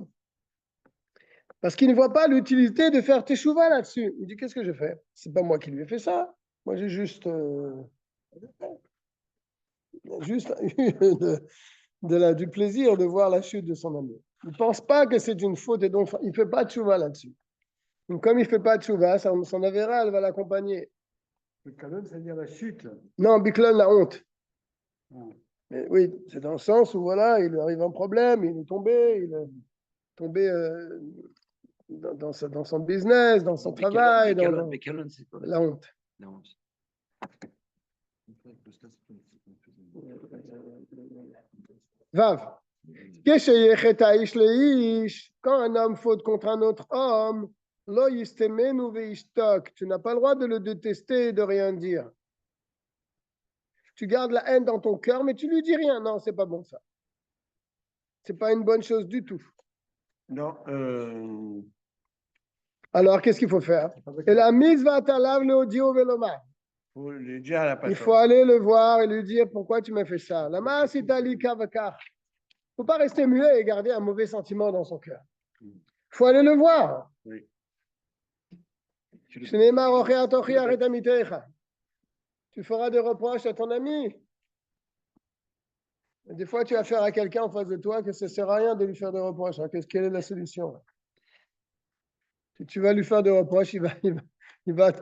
Parce qu'il ne voit pas l'utilité de faire teshuva là-dessus. Il dit qu'est-ce que je fais? C'est pas moi qui lui ai fait ça. Moi j'ai juste juste du plaisir de voir la chute de son ami. Il ne pense pas que c'est une faute et donc il ne fait pas de tchouva là-dessus. Donc, comme il ne fait pas de tchouva, son avéra, elle va l'accompagner. Le kalon, c'est-à-dire la chute. Non, biklon, la honte. Ah. Mais oui, c'est dans le sens où voilà, il lui arrive un problème, il est tombé dans son business, dans son travail, Mais Calonne, c'est quoi? la honte. La honte. Vav. Quand un homme faute contre un autre homme, tu n'as pas le droit de le détester et de rien dire. Tu gardes la haine dans ton cœur, mais tu lui dis rien. Non, c'est pas bon ça. C'est pas une bonne chose du tout. Non. Alors, qu'est-ce qu'il faut faire? Et la mise va t'alav le audio veloma. Faut le dire à la personne. Il faut aller le voir et lui dire pourquoi tu m'as fait ça. La masse italica vakar. Il ne faut pas rester muet et garder un mauvais sentiment dans son cœur. Il faut aller le voir. Oui. Tu feras des reproches à ton ami. Et des fois, tu as affaire à quelqu'un en face de toi que ça ne sert à rien de lui faire des reproches. Quelle est la solution? Tu vas lui faire des reproches, il va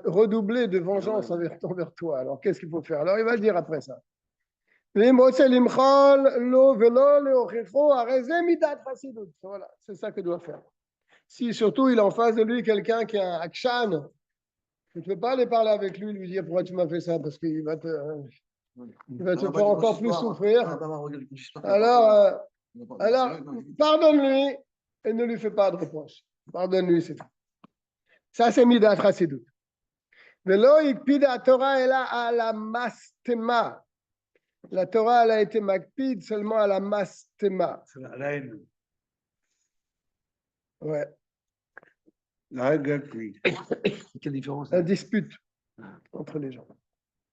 redoubler de vengeance envers toi. Alors, qu'est-ce qu'il faut faire? Alors, il va le dire après ça. Voilà, c'est ça que doit faire. Si surtout il a en face de lui quelqu'un qui a un akshan, tu ne peux pas aller parler avec lui, lui dire pourquoi tu m'as fait ça, parce qu'il va te faire encore plus souffrir. Alors, pardonne-lui et ne lui fais pas de reproche. Pardonne-lui, c'est tout. Ça, c'est Midat Chassidut. Velo ikpid la Torah est là à la mastema. La Torah, elle a été makpid seulement à la mastema. C'est la haine. Ouais. La règle, oui. Quelle différence? La dispute entre les gens.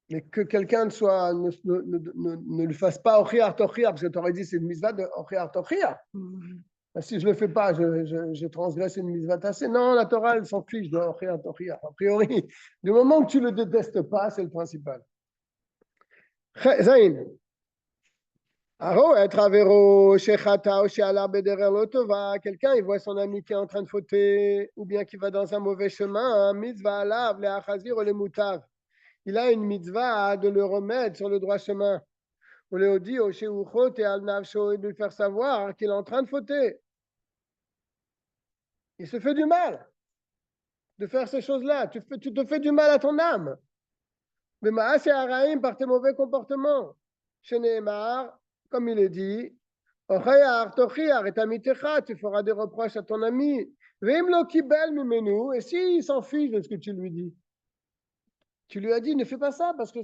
Mais que quelqu'un ne lui fasse pas Ochiar Tochiar, parce que tu aurais dit c'est une misva de Ochiar Tochiar. Si je ne le fais pas, je transgresse une misva tassée. Non, la Torah, elle s'en fiche de Ochiar Tochiar. A priori, du moment que tu ne le détestes pas, c'est le principal. Zain. Quelqu'un, il voit son ami qui est en train de fauter, ou bien qui va dans un mauvais chemin, mitzvah alav, le achazir ou le mutav. Il a une mitzvah de le remettre sur le droit chemin. Ou le dit au sheuchot et al nafsho, et de lui faire savoir qu'il est en train de fauter. Il se fait du mal de faire ces choses-là. Tu te fais du mal à ton âme. Mais ma'aseh haraim par tes mauvais comportements. Sheneemar, comme il est dit, tu feras des reproches à ton ami. Et s'il s'en fiche de ce que tu lui dis, tu lui as dit, ne fais pas ça parce que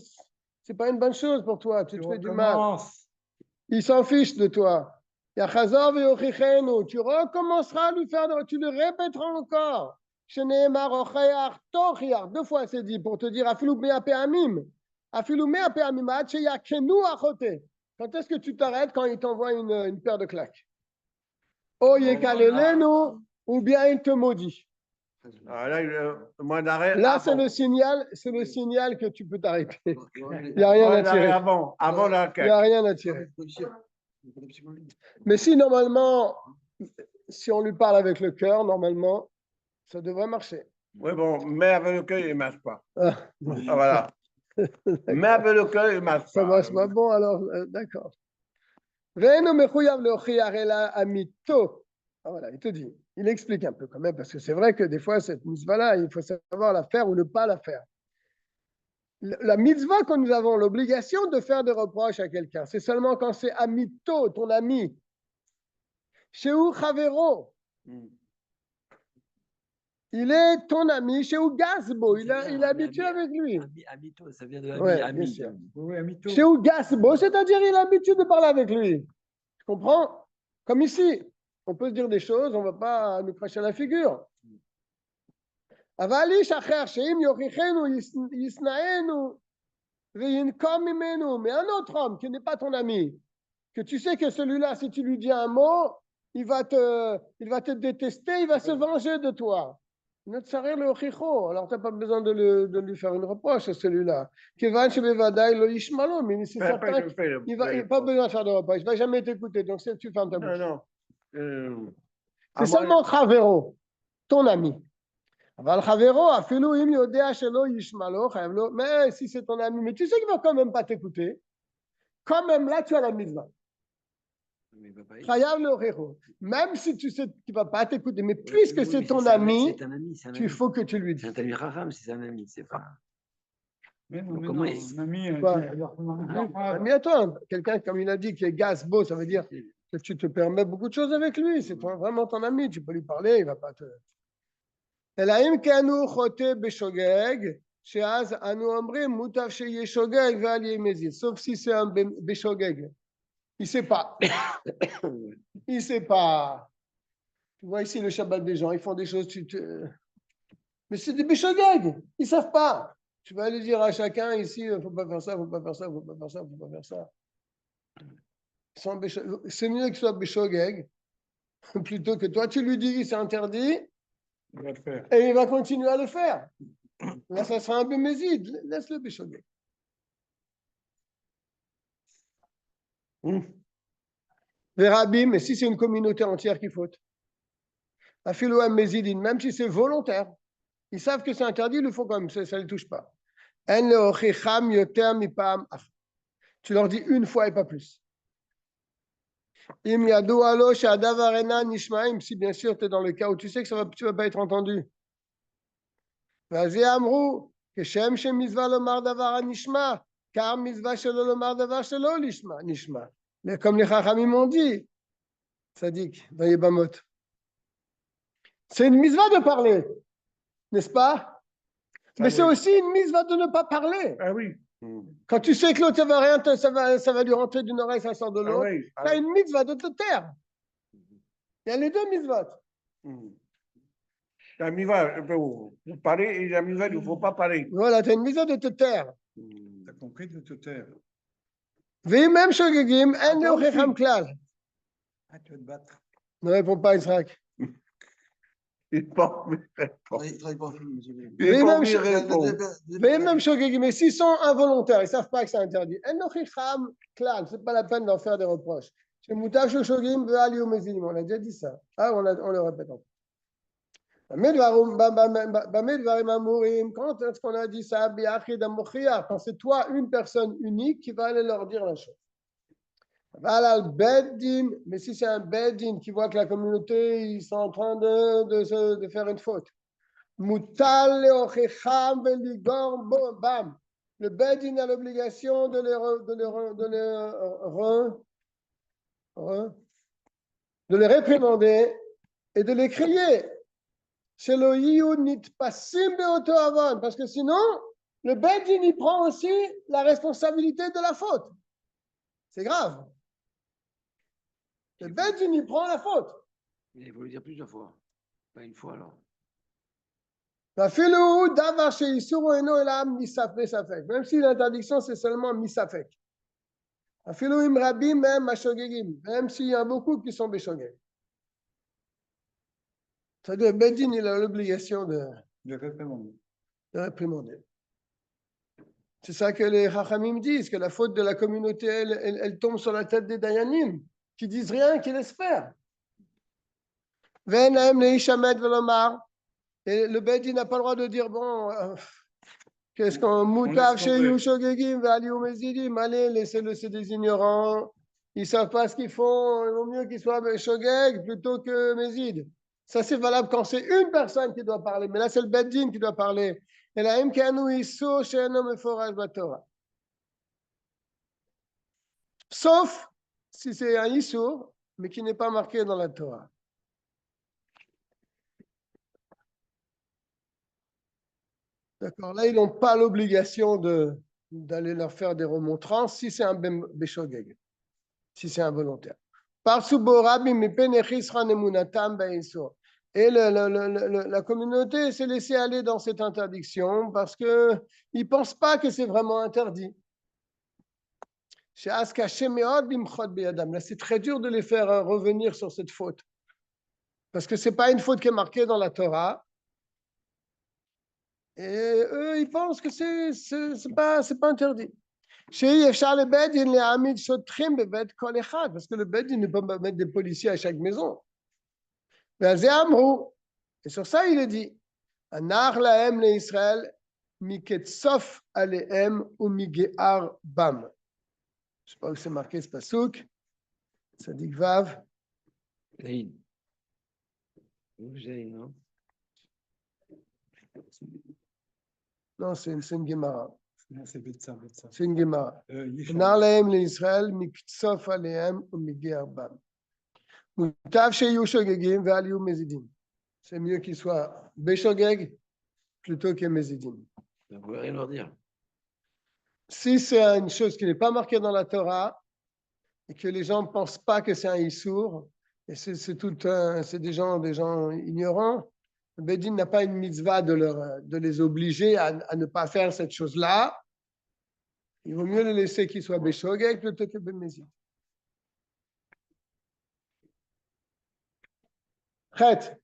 c'est pas une bonne chose pour toi, tu te fais du mal. Il s'en fiche de toi. Tu recommenceras à lui faire, tu le répéteras encore. 2 fois c'est dit pour te dire, quand est-ce que tu t'arrêtes quand il t'envoie une paire de claques? Ou bien il te maudit. Là, c'est le signal que tu peux t'arrêter. Il n'y a rien à tirer. Avant la Il n'y a rien à tirer. Mais si normalement, si on lui parle avec le cœur, normalement, ça devrait marcher. Oui, bon, mais avec le cœur, il ne marche pas. Voilà. Mais avec le cœur, il ne marche pas. Ça marche pas. Bon, alors, d'accord. Voilà, il te dit, il explique un peu quand même, parce que c'est vrai que des fois, cette mitzvah-là, il faut savoir la faire ou ne pas la faire. La mitzvah que nous avons l'obligation de faire des reproches à quelqu'un, c'est seulement quand c'est amito, ton ami. Sheu Chavero. Il est ton ami, Sheu Gazbo, il est habitué avec lui. Amito, ça vient de Ouais, ami. Oui, amito. Sheu Gazbo, c'est-à-dire il a l'habitude de parler avec lui. Tu comprends? Comme ici, on peut se dire des choses, on ne va pas nous cracher la figure. Mais un autre homme qui n'est pas ton ami, que tu sais que celui-là, si tu lui dis un mot, il va te détester, il va se venger de toi. Alors, tu n'as pas besoin de lui faire une reproche à celui-là. Mais c'est certain qu'il n'a pas besoin de faire de reproche. Il ne va jamais t'écouter. Donc, tu fermes ta bouche. Non. C'est seulement Chavero, ton ami. Mais si c'est ton ami, mais tu sais qu'il ne va quand même pas t'écouter, quand même là, tu as la mitzvah. Même si tu sais qu'il ne va pas t'écouter, mais puisque c'est ton ami, il faut que tu lui dises. C'est un ami Raham, c'est un ami, c'est pas. Mais non, Comment un ami, Un ami à toi, quelqu'un, comme il a dit, qui est gasbo, ça veut dire que tu te permets beaucoup de choses avec lui. C'est vraiment ton ami, tu peux lui parler, il ne va pas te. Sauf si c'est un béshogeg. Il ne sait pas. Il ne sait pas. Tu vois ici le Shabbat des gens, ils font des choses. Mais c'est des béshogeg. Ils ne savent pas. Tu vas aller dire à chacun ici, il ne faut pas faire ça, il ne faut pas faire ça, il ne faut pas faire ça, il ne faut pas faire ça. C'est mieux qu'il soit béshogeg plutôt que toi, tu lui dis c'est interdit. il va le faire. Et il va continuer à le faire. Là, ça sera un peu méside. Laisse-le béchoguer. Verabim, mais si c'est une communauté entière qui faute, Afilouam mésidine, même si c'est volontaire, ils savent que c'est interdit, ils le font quand même, ça ne les touche pas. Tu leur dis une fois et pas plus. Si bien sûr tu es dans le cas où tu sais que tu ne vas pas être entendu. Car mitzvah shelo lomar davar shelo nishma. Mais comme les Chachamim m'ont dit, Tzadik, dans Yebamot, c'est une mitzvah de parler, n'est-ce pas? Mais c'est aussi une mitzvah de ne pas parler. Ah oui. Quand tu sais que l'autre, ça va rien, ça va lui rentrer d'une oreille, ça sort de l'autre, tu as une mitzvah de te taire. Il y a les deux mitzvahs. La mitzvah, il faut parler et la mitzvah, il ne faut pas parler. Voilà, tu as une mitzvah de te taire. Tu as compris de te taire. Même shogegim, en leochecham klal. Ah, tu vas te battre. Ne réponds pas, Israël. Il ne pas Même shogegim, mais s'ils sont involontaires, ils ne savent pas que c'est interdit. En leochecham klal, ce n'est pas la peine d'en faire des reproches. On a déjà dit ça. Ah, on le répète encore. Quand est-ce qu'on a dit ça? Quand c'est toi, une personne unique, qui va aller leur dire la chose. Mais si c'est un beddin qui voit que la communauté, ils sont en train de faire une faute. Le beddin a l'obligation de les réprimander et de les crier. Parce que sinon, le Bedin, il prend aussi la responsabilité de la faute. C'est grave. Le Bedin, il prend la faute. Mais il faut le dire plusieurs fois. Pas une fois alors. Même si l'interdiction, c'est seulement misafek. Même s'il y a beaucoup qui sont béshogeg. C'est-à-dire, Bedin, il a l'obligation de réprimander. C'est ça que les Chachamim disent, que la faute de la communauté, elle tombe sur la tête des Dayanim, qui disent rien, qui laissent faire. Et le Bedin n'a pas le droit de dire, bon, qu'est-ce qu'on moutav chez Yushogegim, allez, laissez-le, c'est des ignorants, ils ne savent pas ce qu'ils font, il vaut mieux qu'ils soient Shogeg plutôt que Mézid. Ça, c'est valable quand c'est une personne qui doit parler, mais là, c'est le Bedin qui doit parler. Et là, sauf si c'est un Issour, mais qui n'est pas marqué dans la Torah. D'accord, là, ils n'ont pas l'obligation d'aller leur faire des remontrances si c'est un Béshogeg, si c'est un volontaire. Et la communauté s'est laissée aller dans cette interdiction parce qu'ils ne pensent pas que c'est vraiment interdit. Là, c'est très dur de les faire revenir sur cette faute. Parce que ce n'est pas une faute qui est marquée dans la Torah. Et eux, ils pensent que c'est pas interdit. Parce que le Bedin ne peut pas mettre des policiers à chaque maison. Et sur ça, il est dit, Anar lahem le Israël, miketsof alehem ou migear bam. Je ne sais pas où c'est marqué ce pasouk. Ça dit Vav. Zayn. Ou Zayn, non? Non, c'est une Gemara. C'est Betsa, Betsa. C'est une Gemara. Yisham. Anar lahem le Israël, miketsof alehem ou migear bam. Mutav sheyu shogegim ve'al yu mezidim. C'est mieux qu'il soit Béchogeg plutôt que Mézidim. Ça ne veut rien leur dire. Si c'est une chose qui n'est pas marquée dans la Torah et que les gens ne pensent pas que c'est un Issour, et c'est des gens ignorants, le Bédin n'a pas une mitzvah de les obliger à ne pas faire cette chose-là. Il vaut mieux les laisser qu'ils soient Béchogeg plutôt que Bémézid. Chet.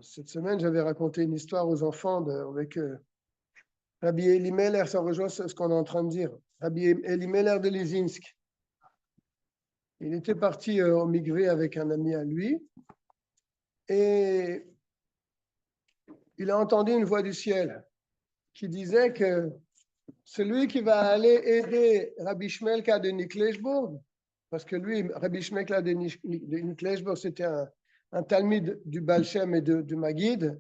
Cette semaine, j'avais raconté une histoire aux enfants avec Rabbi Elimelech, ça rejoint ce qu'on est en train de dire. Rabbi Elimelech de Lizinsk. Il était parti au Mikvé avec un ami à lui et il a entendu une voix du ciel qui disait que celui qui va aller aider Rabbi Shmelka de Nikleshbourg, parce que lui, Rabbi Shmelka de Nikleshbourg, c'était un talmide du Baal Shem et du Maguid.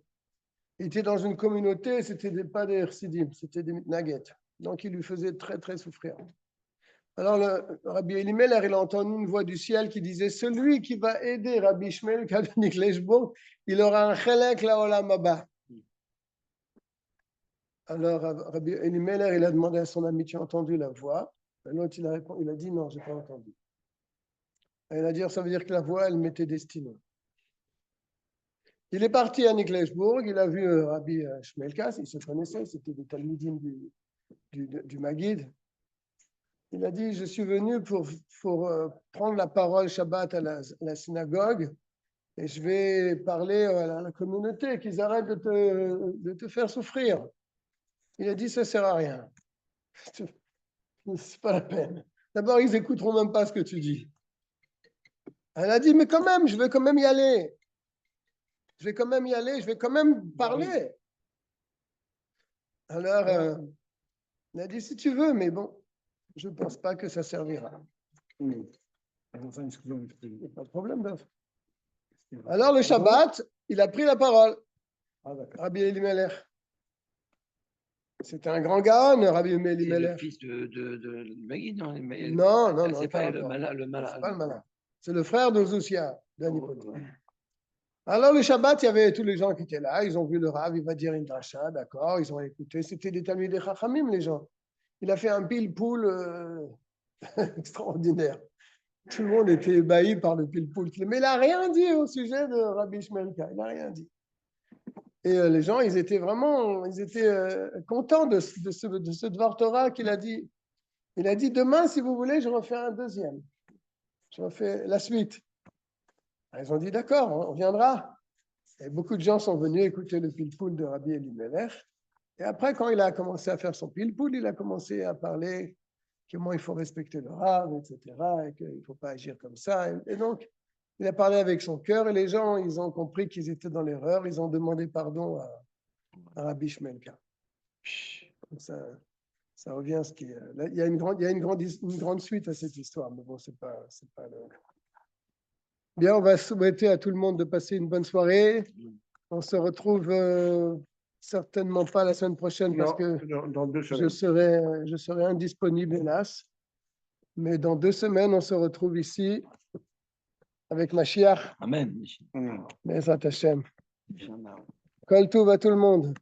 Il était dans une communauté, c'était pas des Chassidim, c'était des Mitnaget. Donc il lui faisait très très souffrir. Alors le Rabbi Elimelech, il a entendu une voix du ciel qui disait, celui qui va aider Rabbi Shmelka de Nikleshbourg, il aura un chelek la olam haba. Alors Rabbi Elimelech, il a demandé à son ami, tu as entendu la voix? L'autre, il a dit, non, je n'ai pas entendu. Et il a dit, ça veut dire que la voix, elle m'était destinée. Il est parti à Nikleshbourg, il a vu Rabbi Shmelka, il se connaissait, c'était des talmidim du Maguid. Il a dit, je suis venu pour prendre la parole Shabbat à la synagogue et je vais parler à la communauté qu'ils arrêtent de te faire souffrir. Il a dit, ça ne sert à rien. C'est pas la peine. D'abord, ils n'écouteront même pas ce que tu dis. Elle a dit, mais quand même, je vais quand même y aller. Je vais quand même y aller, je vais quand même parler. Alors, il a dit, si tu veux, mais bon, je ne pense pas que ça servira. Il n'y a pas de problème, Dov. Alors, le Shabbat, il a pris la parole. Rabbi Elimelech. C'était un grand gaon, Rabbi Elimelech. C'est le fils de Maguid, non? Non. C'est pas le malin. C'est pas le malin. C'est le frère de Zousia, d'Anipoté. Alors, le Shabbat, il y avait tous les gens qui étaient là. Ils ont vu le Rav, il va dire une dracha, d'accord. Ils ont écouté. C'était des Talmidei Chachamim, les gens. Il a fait un pile-poule extraordinaire. Tout le monde était ébahi par le pile-poule. Mais il n'a rien dit au sujet de Rabbi Shmelka. Il n'a rien dit. Et les gens, ils étaient contents de ce Dvar Torah qu'il a dit. Il a dit, demain, si vous voulez, je refais un deuxième. Je refais la suite. Ils ont dit, d'accord, on viendra. Et beaucoup de gens sont venus écouter le pile-poule de Rabbi Elimelech. Et après, quand il a commencé à faire son pile-poule, il a commencé à parler comment il faut respecter le Rav, etc., et qu'il ne faut pas agir comme ça. Et donc, il a parlé avec son cœur, et les gens, ils ont compris qu'ils étaient dans l'erreur. Ils ont demandé pardon à Rabbi Shmelka. Ça revient à ce qui est... Là, il y a une grande suite à cette histoire, mais bon, c'est pas le... Bien, on va souhaiter à tout le monde de passer une bonne soirée. On se retrouve certainement pas la semaine prochaine parce que dans 2 semaines. je serai indisponible, hélas. Mais dans 2 semaines, on se retrouve ici avec Mashiach. Amen. Bezrat Hashem. Kol Tov à tout le monde.